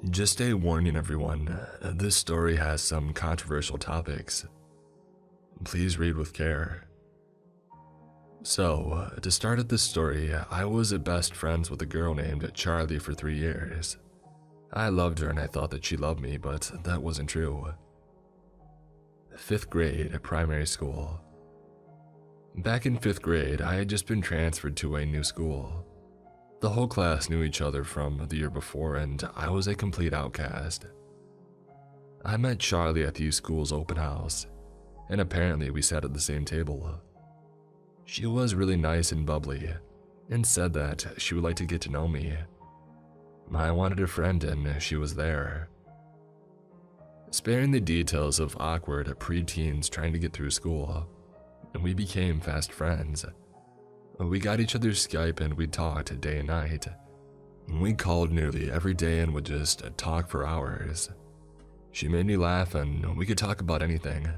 Just a warning, everyone. This story has some controversial topics. Please read with care. So, to start at this story, I was best friends with a girl named Charlie for 3 years. I loved her and I thought that she loved me, but that wasn't true. 5th grade at primary school. Back in 5th grade, I had just been transferred to a new school. The whole class knew each other from the year before, and I was a complete outcast. I met Charlie at the school's open house, and apparently we sat at the same table. She was really nice and bubbly, and said that she would like to get to know me. I wanted a friend, and she was there. Sparing the details of awkward preteens trying to get through school, we became fast friends. We got each other's Skype and we talked day and night. We called nearly every day and would just talk for hours. She made me laugh and we could talk about anything.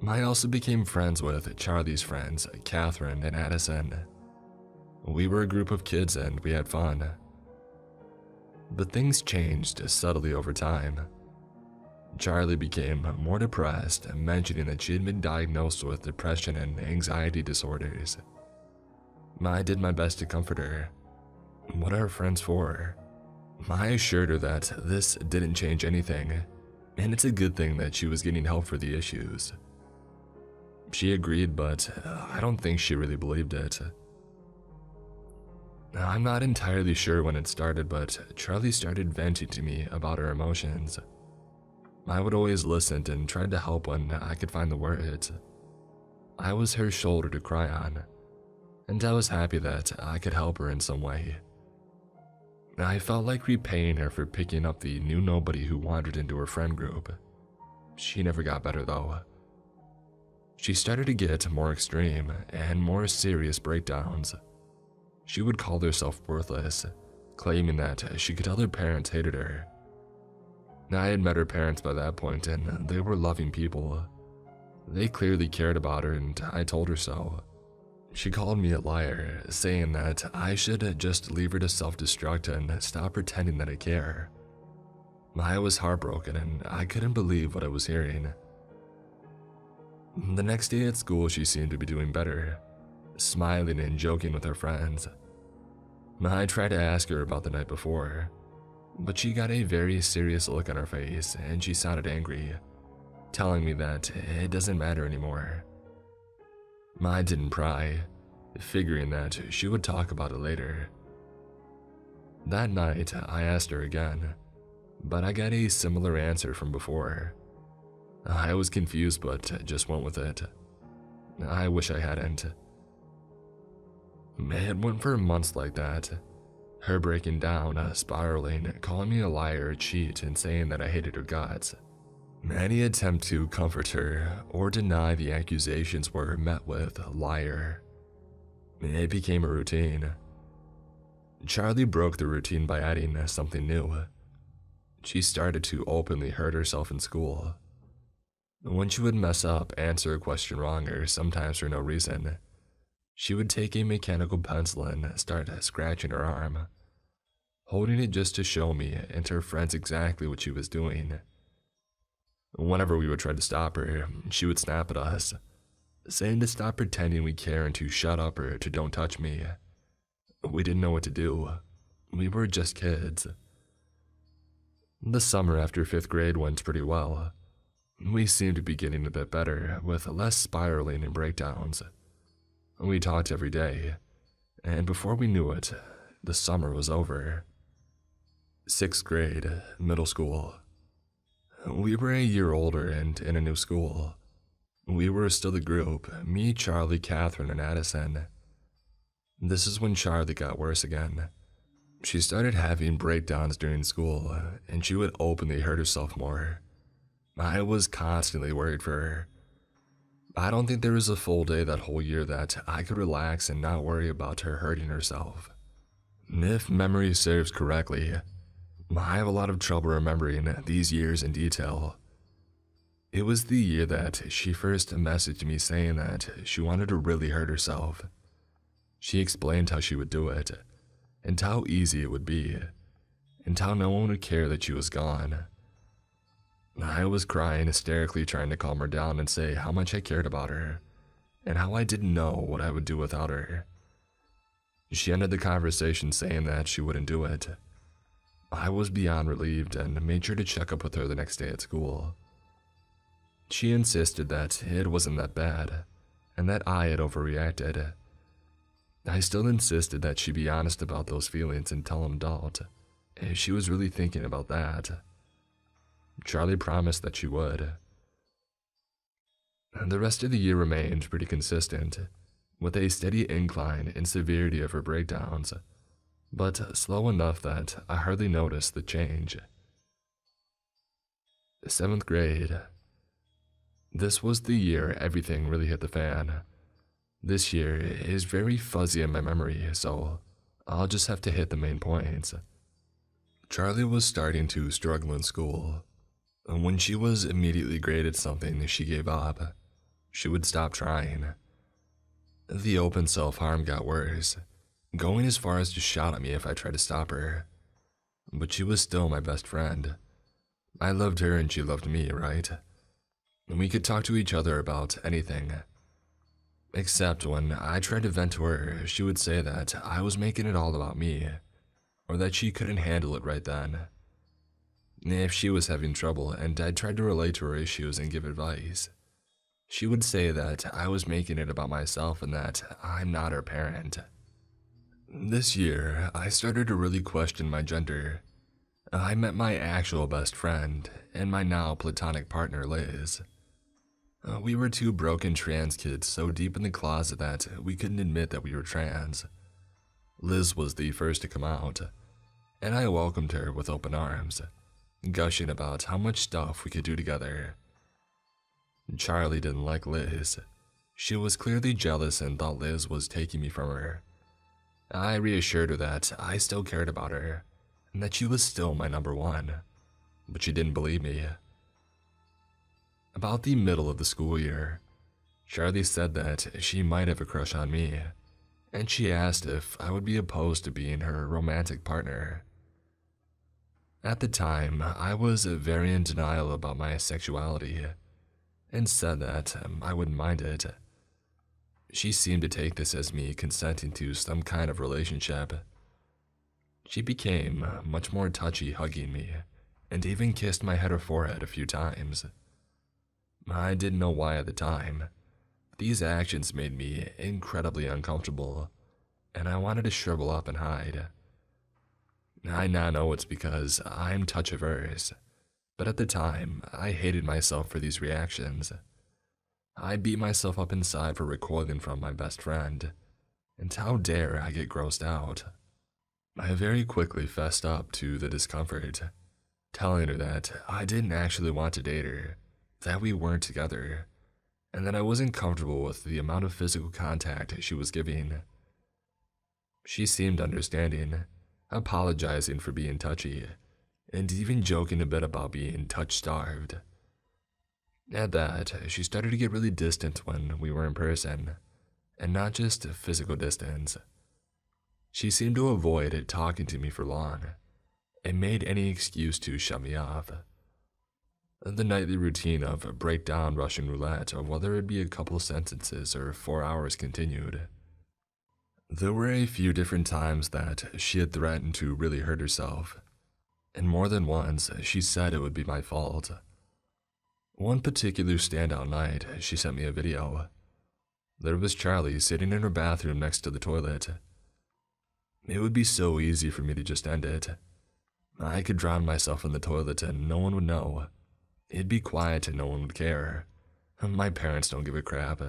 I also became friends with Charlie's friends, Catherine and Addison. We were a group of kids and we had fun. But things changed subtly over time. Charlie became more depressed, mentioning that she had been diagnosed with depression and anxiety disorders. I did my best to comfort her. What are friends for? I assured her that this didn't change anything, and it's a good thing that she was getting help for the issues. She agreed, but I don't think she really believed it. I'm not entirely sure when it started, but Charlie started venting to me about her emotions. I would always listen and try to help when I could find the words. I was her shoulder to cry on, and I was happy that I could help her in some way. I felt like repaying her for picking up the new nobody who wandered into her friend group. She never got better though. She started to get more extreme and more serious breakdowns. She would call herself worthless, claiming that she could tell her parents hated her. I had met her parents by that point and they were loving people. They clearly cared about her and I told her so. She called me a liar, saying that I should just leave her to self-destruct and stop pretending that I care. I was heartbroken and I couldn't believe what I was hearing. The next day at school she seemed to be doing better, smiling and joking with her friends. I tried to ask her about the night before, but she got a very serious look on her face and she sounded angry, telling me that it doesn't matter anymore. I didn't pry, figuring that she would talk about it later. That night, I asked her again, but I got a similar answer from before. I was confused but just went with it. I wish I hadn't. It went for months like that. Her breaking down, spiraling, calling me a liar, a cheat, and saying that I hated her guts. Any attempt to comfort her or deny the accusations were met with liar. It became a routine. Charlie broke the routine by adding something new. She started to openly hurt herself in school. When she would mess up, answer a question wrong, or sometimes for no reason, she would take a mechanical pencil and start scratching her arm, holding it just to show me and her friends exactly what she was doing. Whenever we would try to stop her, she would snap at us, saying to stop pretending we care and to shut up or to don't touch me. We didn't know what to do. We were just kids. The summer after 5th grade went pretty well. We seemed to be getting a bit better, with less spiraling and breakdowns. We talked every day, and before we knew it, the summer was over. 6th grade, middle school. We were a year older and in a new school. We were still the group, me, Charlie, Catherine, and Addison. This is when Charlie got worse again. She started having breakdowns during school, and she would openly hurt herself more. I was constantly worried for her. I don't think there was a full day that whole year that I could relax and not worry about her hurting herself. If memory serves correctly, I have a lot of trouble remembering these years in detail. It was the year that she first messaged me saying that she wanted to really hurt herself. She explained how she would do it, and how easy it would be, and how no one would care that she was gone. I was crying hysterically, trying to calm her down and say how much I cared about her, and how I didn't know what I would do without her. She ended the conversation saying that she wouldn't do it. I was beyond relieved and made sure to check up with her the next day at school. She insisted that it wasn't that bad, and that I had overreacted. I still insisted that she be honest about those feelings and tell an adult if she was really thinking about that. Charlie promised that she would. The rest of the year remained pretty consistent, with a steady incline in severity of her breakdowns, but slow enough that I hardly noticed the change. 7th grade. This was the year everything really hit the fan. This year is very fuzzy in my memory, so I'll just have to hit the main points. Charlie was starting to struggle in school. When she was immediately great at something, she gave up. She would stop trying. The open self-harm got worse, going as far as to shout at me if I tried to stop her. But she was still my best friend. I loved her and she loved me, right? We could talk to each other about anything. Except when I tried to vent to her, she would say that I was making it all about me, or that she couldn't handle it right then. If she was having trouble and I tried to relate to her issues and give advice, she would say that I was making it about myself and that I'm not her parent. This year, I started to really question my gender. I met my actual best friend and my now platonic partner, Liz. We were two broken trans kids so deep in the closet that we couldn't admit that we were trans. Liz was the first to come out, and I welcomed her with open arms, gushing about how much stuff we could do together. Charlie didn't like Liz. She was clearly jealous and thought Liz was taking me from her. I reassured her that I still cared about her, and that she was still my number one, but she didn't believe me. About the middle of the school year, Charlie said that she might have a crush on me, and she asked if I would be opposed to being her romantic partner. At the time, I was very in denial about my sexuality, and said that I wouldn't mind it. She seemed to take this as me consenting to some kind of relationship. She became much more touchy, hugging me, and even kissed my head or forehead a few times. I didn't know why at the time. These actions made me incredibly uncomfortable, and I wanted to shrivel up and hide. I now know it's because I'm touch-averse, but at the time, I hated myself for these reactions. I beat myself up inside for recoiling from my best friend, and how dare I get grossed out. I very quickly fessed up to the discomfort, telling her that I didn't actually want to date her, that we weren't together, and that I wasn't comfortable with the amount of physical contact she was giving. She seemed understanding, apologizing for being touchy, and even joking a bit about being touch-starved. At that, she started to get really distant when we were in person, and not just physical distance. She seemed to avoid talking to me for long, and made any excuse to shut me off. The nightly routine of breakdown Russian roulette, or whether it be a couple sentences or 4 hours, continued. There were a few different times that she had threatened to really hurt herself, and more than once she said it would be my fault. One particular standout night, she sent me a video. There was Charlie sitting in her bathroom next to the toilet. It would be so easy for me to just end it. I could drown myself in the toilet and no one would know. It'd be quiet and no one would care. My parents don't give a crap.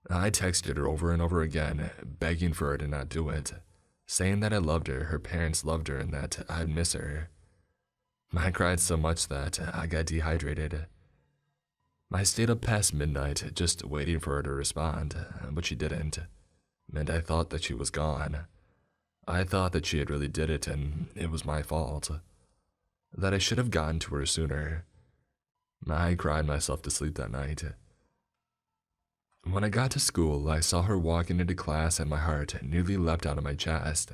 I texted her over and over again, begging for her to not do it, saying that I loved her, her parents loved her, and that I'd miss her. I cried so much that I got dehydrated. I stayed up past midnight just waiting for her to respond, but she didn't, and I thought that she was gone. I thought that she had really did it and it was my fault, that I should have gotten to her sooner. I cried myself to sleep that night. When I got to school, I saw her walking into class and my heart nearly leapt out of my chest.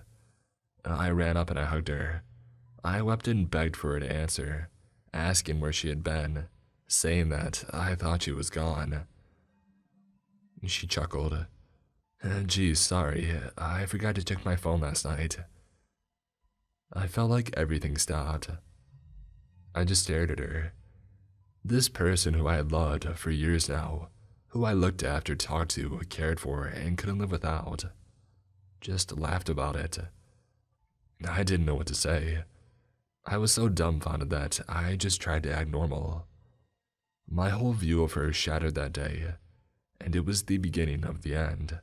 I ran up and I hugged her. I wept and begged for her to answer, asking where she had been, saying that I thought she was gone. She chuckled. Geez, sorry, I forgot to check my phone last night. I felt like everything stopped. I just stared at her. This person who I had loved for years now, who I looked after, talked to, cared for, and couldn't live without, just laughed about it. I didn't know what to say. I was so dumbfounded that I just tried to act normal. My whole view of her shattered that day, and it was the beginning of the end.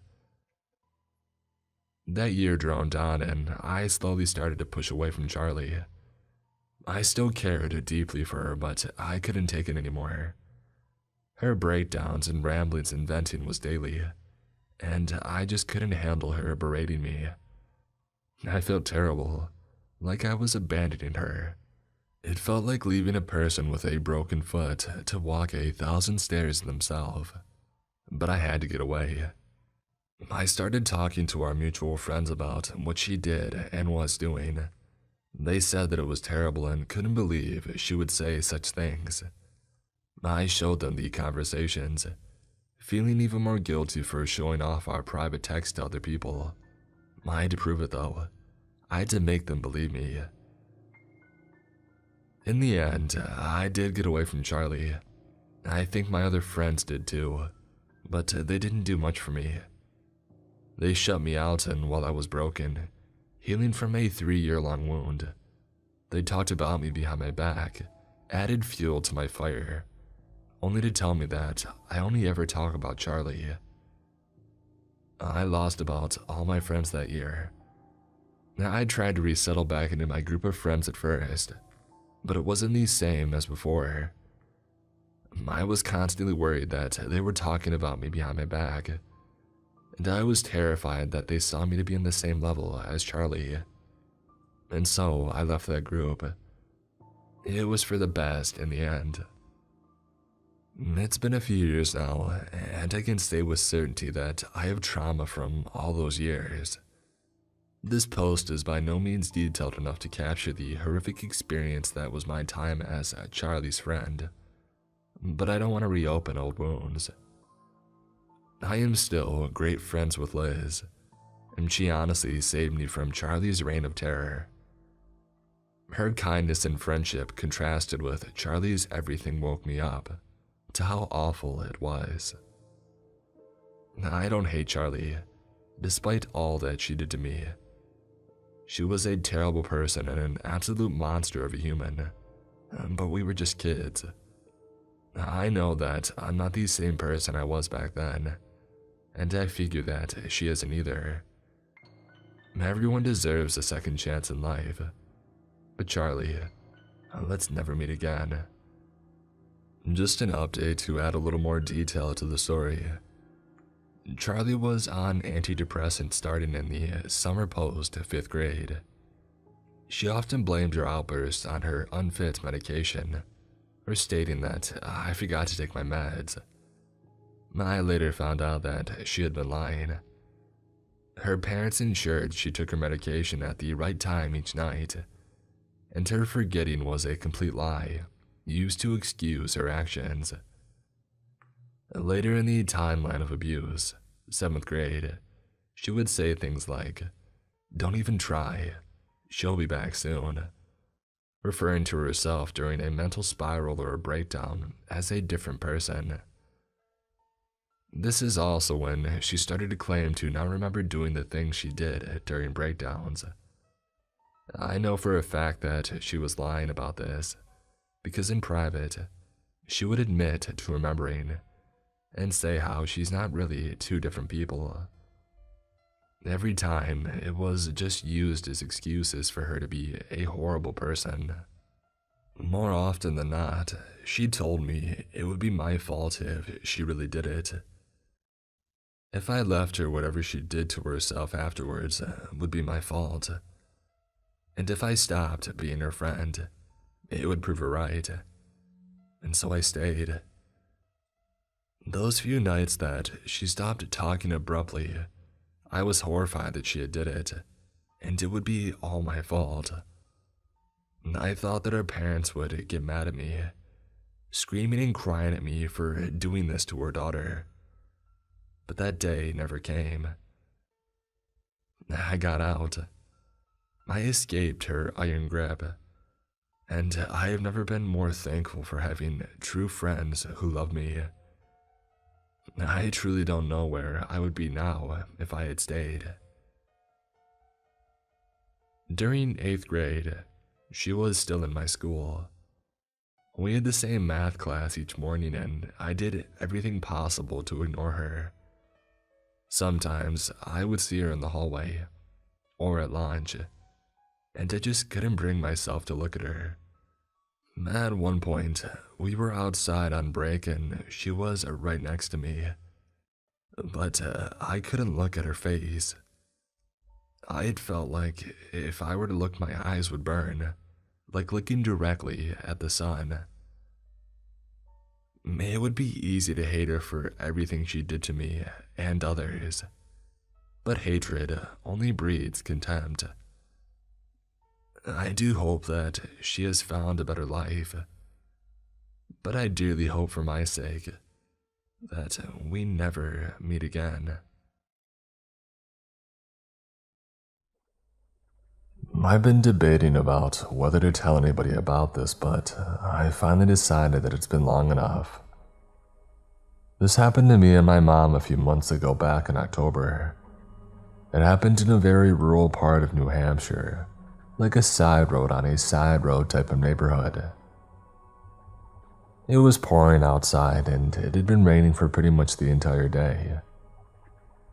That year droned on, and I slowly started to push away from Charlie. I still cared deeply for her, but I couldn't take it anymore. Her breakdowns and ramblings and venting was daily, and I just couldn't handle her berating me. I felt terrible, like I was abandoning her. It felt like leaving a person with a broken foot to walk 1,000 stairs themselves, but I had to get away. I started talking to our mutual friends about what she did and was doing. They said that it was terrible and couldn't believe she would say such things. I showed them the conversations, feeling even more guilty for showing off our private text to other people. I had to prove it though. I had to make them believe me. In the end, I did get away from Charlie. I think my other friends did too, but they didn't do much for me. They shut me out, and while I was broken, healing from a 3-year-long wound, they talked about me behind my back, added fuel to my fire, only to tell me that I only ever talk about Charlie. I lost about all my friends that year. I tried to resettle back into my group of friends at first, but it wasn't the same as before. I was constantly worried that they were talking about me behind my back, and I was terrified that they saw me to be in the same level as Charlie. And so I left that group. It was for the best in the end. It's been a few years now, and I can say with certainty that I have trauma from all those years. This post is by no means detailed enough to capture the horrific experience that was my time as Charlie's friend, but I don't want to reopen old wounds. I am still great friends with Liz, and she honestly saved me from Charlie's reign of terror. Her kindness and friendship contrasted with Charlie's everything woke me up to how awful it was. I don't hate Charlie, despite all that she did to me. She was a terrible person and an absolute monster of a human, but we were just kids. I know that I'm not the same person I was back then, and I figure that she isn't either. Everyone deserves a second chance in life, but Charlie, let's never meet again. Just an update to add a little more detail to the story. Charlie was on antidepressants starting in the summer post 5th grade. She often blamed her outbursts on her unfit medication, or stating that I forgot to take my meds. I later found out that she had been lying. Her parents ensured she took her medication at the right time each night, and her forgetting was a complete lie, used to excuse her actions. Later in the timeline of abuse, 7th grade, she would say things like, "Don't even try, she'll be back soon," referring to herself during a mental spiral or a breakdown as a different person. This is also when she started to claim to not remember doing the things she did during breakdowns. I know for a fact that she was lying about this, because in private, she would admit to remembering and say how she's not really two different people. Every time, it was just used as excuses for her to be a horrible person. More often than not, she told me it would be my fault if she really did it. If I left her, whatever she did to herself afterwards would be my fault. And if I stopped being her friend, it would prove her right. And so I stayed. Those few nights that she stopped talking abruptly, I was horrified that she had did it, and it would be all my fault. I thought that her parents would get mad at me, screaming and crying at me for doing this to her daughter. But that day never came. I got out. I escaped her iron grip, and I have never been more thankful for having true friends who love me. I truly don't know where I would be now if I had stayed. During 8th grade, she was still in my school. We had the same math class each morning, and I did everything possible to ignore her. Sometimes I would see her in the hallway or at lunch, and I just couldn't bring myself to look at her. At one point, we were outside on break and she was right next to me, but I couldn't look at her face. I had felt like if I were to look, my eyes would burn, like looking directly at the sun. It would be easy to hate her for everything she did to me and others, but hatred only breeds contempt. I do hope that she has found a better life, but I dearly hope for my sake that we never meet again. I've been debating about whether to tell anybody about this, but I finally decided that it's been long enough. This happened to me and my mom a few months ago back in October. It happened in a very rural part of New Hampshire, like a side road on a side road type of neighborhood. It was pouring outside and it had been raining for pretty much the entire day.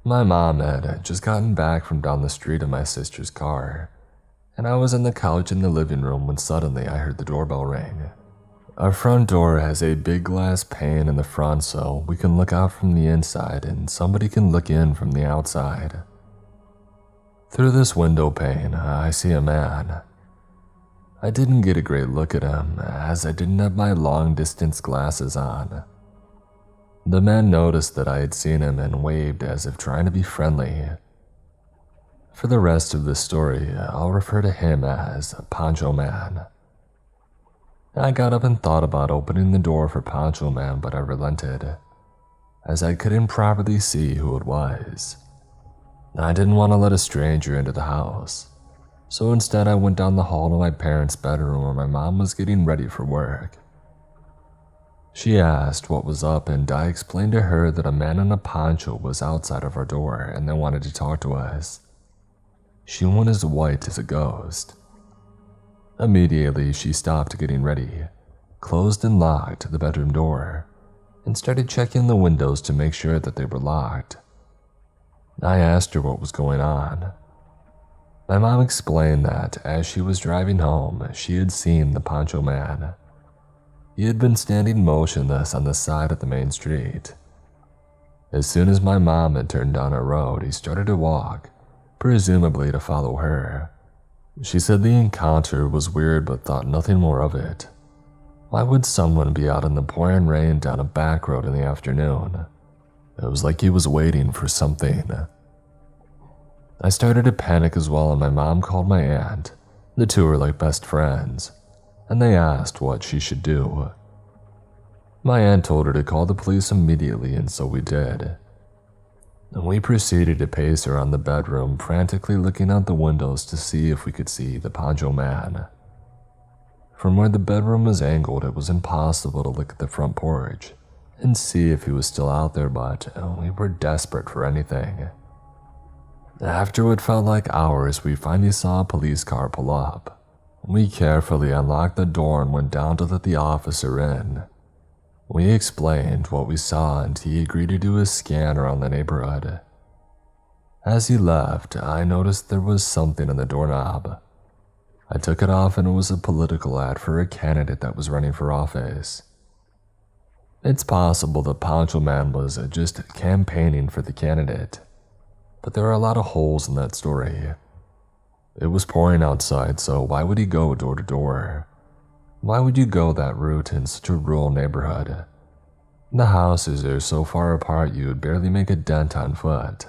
My mom had just gotten back from down the street in my sister's car, and I was on the couch in the living room when suddenly I heard the doorbell ring. Our front door has a big glass pane in the front so we can look out from the inside and somebody can look in from the outside. Through this window pane, I see a man. I didn't get a great look at him as I didn't have my long-distance glasses on. The man noticed that I had seen him and waved as if trying to be friendly. For the rest of this story, I'll refer to him as Poncho Man. I got up and thought about opening the door for Poncho Man, but I relented, as I couldn't properly see who it was. I didn't want to let a stranger into the house, so instead I went down the hall to my parents' bedroom where my mom was getting ready for work. She asked what was up, and I explained to her that a man in a poncho was outside of our door and they wanted to talk to us. She went as white as a ghost. Immediately, she stopped getting ready, closed and locked the bedroom door, and started checking the windows to make sure that they were locked. I asked her what was going on. My mom explained that as she was driving home, she had seen the Poncho Man. He had been standing motionless on the side of the main street. As soon as my mom had turned down a road, he started to walk, presumably to follow her. She said the encounter was weird but thought nothing more of it. Why would someone be out in the pouring rain down a back road in the afternoon? It was like he was waiting for something. I started to panic as well, and my mom called my aunt. The two were like best friends, and they asked what she should do. My aunt told her to call the police immediately, and so we did. We proceeded to pace around the bedroom, frantically looking out the windows to see if we could see the Poncho Man. From where the bedroom was angled, it was impossible to look at the front porch and see if he was still out there, but we were desperate for anything. After what felt like hours, we finally saw a police car pull up. We carefully unlocked the door and went down to let the officer in. We explained what we saw and he agreed to do a scan around the neighborhood. As he left, I noticed there was something on the doorknob. I took it off and it was a political ad for a candidate that was running for office. It's possible the Poncho Man was just campaigning for the candidate, but there are a lot of holes in that story. It was pouring outside, so why would he go door to door? Why would you go that route in such a rural neighborhood? The houses are so far apart you would barely make a dent on foot,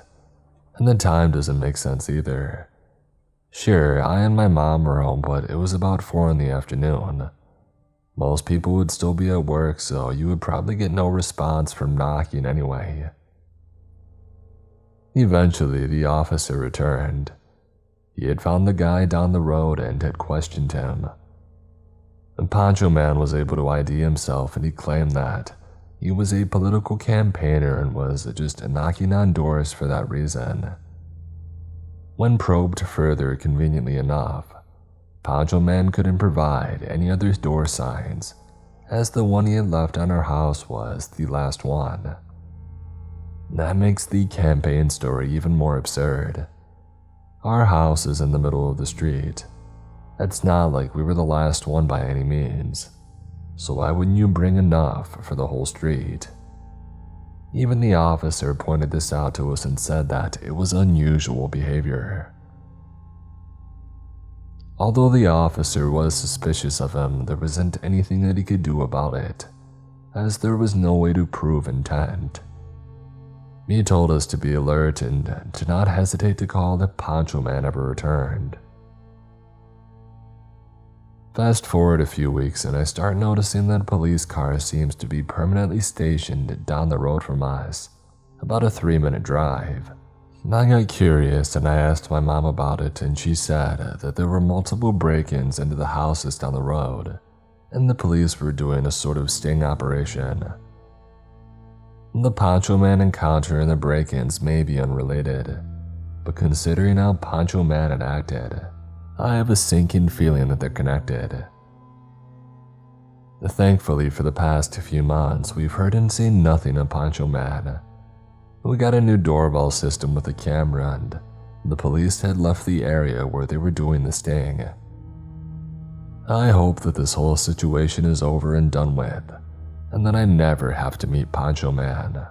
and the time doesn't make sense either. Sure, I and my mom were home, but it was about 4 in the afternoon. Most people would still be at work, so you would probably get no response from knocking anyway. Eventually, the officer returned. He had found the guy down the road and had questioned him. The Poncho Man was able to ID himself, and he claimed that he was a political campaigner and was just knocking on doors for that reason. When probed further, conveniently enough, Poncho Man couldn't provide any other door signs, as the one he had left on our house was the last one. That makes the campaign story even more absurd. Our house is in the middle of the street. It's not like we were the last one by any means, so why wouldn't you bring enough for the whole street? Even the officer pointed this out to us and said that it was unusual behavior. Although the officer was suspicious of him, there wasn't anything that he could do about it, as there was no way to prove intent. He told us to be alert and to not hesitate to call if Poncho Man ever returned. Fast forward a few weeks and I start noticing that a police car seems to be permanently stationed down the road from us, about a 3-minute drive. I got curious and I asked my mom about it, and she said that there were multiple break-ins into the houses down the road, and the police were doing a sort of sting operation. The Poncho Man encounter and the break-ins may be unrelated, but considering how Poncho Man had acted, I have a sinking feeling that they're connected. Thankfully, for the past few months, we've heard and seen nothing of Poncho Man. We got a new doorbell system with a camera, and the police had left the area where they were doing the sting. I hope that this whole situation is over and done with, and that I never have to meet Poncho Man.